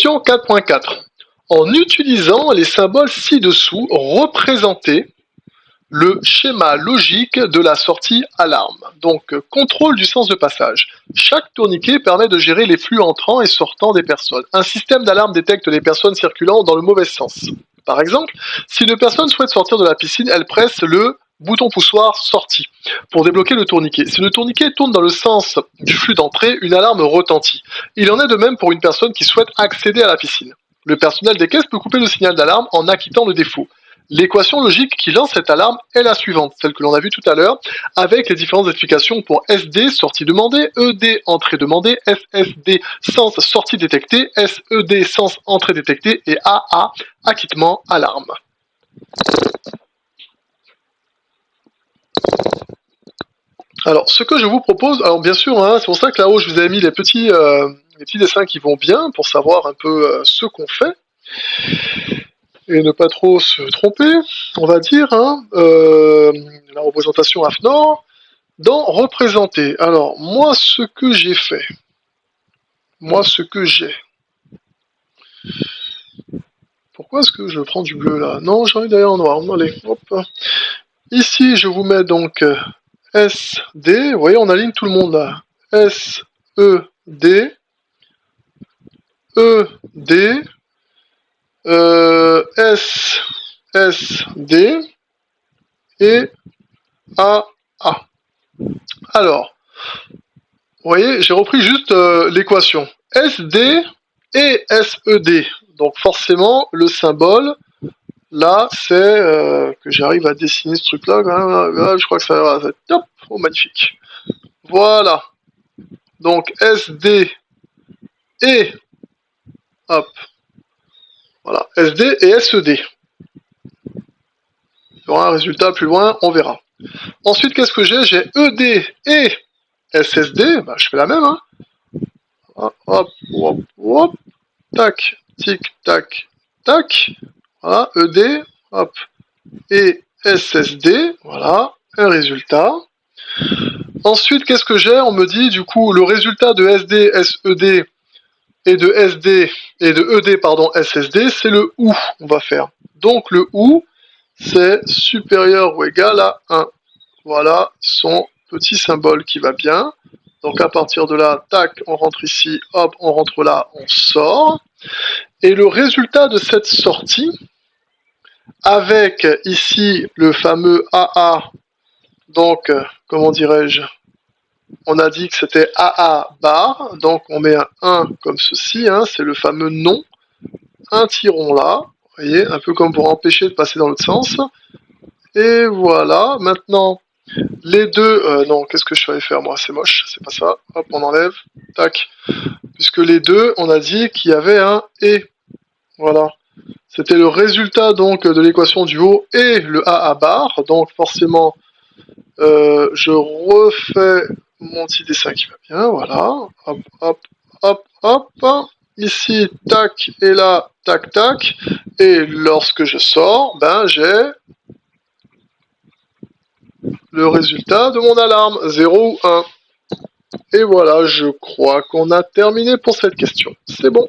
Question 4.4. En utilisant les symboles ci-dessous, représentez le schéma logique de la sortie alarme. Donc, contrôle du sens de passage. Chaque tourniquet permet de gérer les flux entrants et sortants des personnes. Un système d'alarme détecte les personnes circulant dans le mauvais sens. Par exemple, si une personne souhaite sortir de la piscine, elle presse le bouton poussoir sortie pour débloquer le tourniquet. Si le tourniquet tourne dans le sens du flux d'entrée, une alarme retentit. Il en est de même pour une personne qui souhaite accéder à la piscine. Le personnel des caisses peut couper le signal d'alarme en acquittant le défaut. L'équation logique qui lance cette alarme est la suivante, celle que l'on a vue tout à l'heure, avec les différentes explications pour SD, sortie demandée, ED, entrée demandée, SSD, sens sortie détectée, SED, sens entrée détectée, et AA, acquittement, alarme. Alors, ce que je vous propose, alors bien sûr, hein, c'est pour ça que là-haut, je vous ai mis les petits dessins qui vont bien, pour savoir un peu ce qu'on fait. Et ne pas trop se tromper, on va dire, hein, la représentation AFNOR, dans représenter. Alors, moi, ce que j'ai fait, pourquoi est-ce que je prends du bleu, là? Non, j'ai envie d'aller en noir, allez, hop. Ici, je vous mets donc SD, vous voyez, on aligne tout le monde, là. SED, ED, SSD et AA. Alors, vous voyez, j'ai repris juste l'équation SD et SED. Donc forcément, le symbole, là, c'est que j'arrive à dessiner ce truc-là. Je crois que ça va être top. Oh, magnifique. Voilà. Donc SD et hop. Voilà, SD et SED. Il y aura un résultat plus loin, on verra. Ensuite, qu'est-ce que j'ai? J'ai ED et SSD. Bah, je fais la même, hein. Hop, hop, hop. Tac, tic, tac, tac. Voilà, ED, hop. Et SSD. Voilà, un résultat. Ensuite, qu'est-ce que j'ai? On me dit, du coup, le résultat de SD, SED et de SD et de ED, pardon, SSD, c'est le OU, on va faire. Donc, le OU, c'est supérieur ou égal à 1. Voilà son petit symbole qui va bien. Donc à partir de là, tac, on rentre ici, hop, on rentre là, on sort. Et le résultat de cette sortie, avec ici le fameux AA, donc, comment dirais-je, on a dit que c'était AA bar, donc on met un 1 comme ceci, hein, c'est le fameux non, un tiron là, vous voyez, un peu comme pour empêcher de passer dans l'autre sens. Et voilà, maintenant, les deux, non, qu'est-ce que je vais faire moi? C'est moche, c'est pas ça. Hop, on enlève, tac. Puisque les deux, on a dit qu'il y avait un et. Voilà. C'était le résultat donc de l'équation du haut et le A à barre. Donc forcément, je refais mon petit dessin qui va bien. Voilà. Hop, hop, hop, hop. Ici, tac, et là, tac, tac. Et lorsque je sors, ben j'ai le résultat de mon alarme, 0 ou 1. Et voilà, je crois qu'on a terminé pour cette question. C'est bon.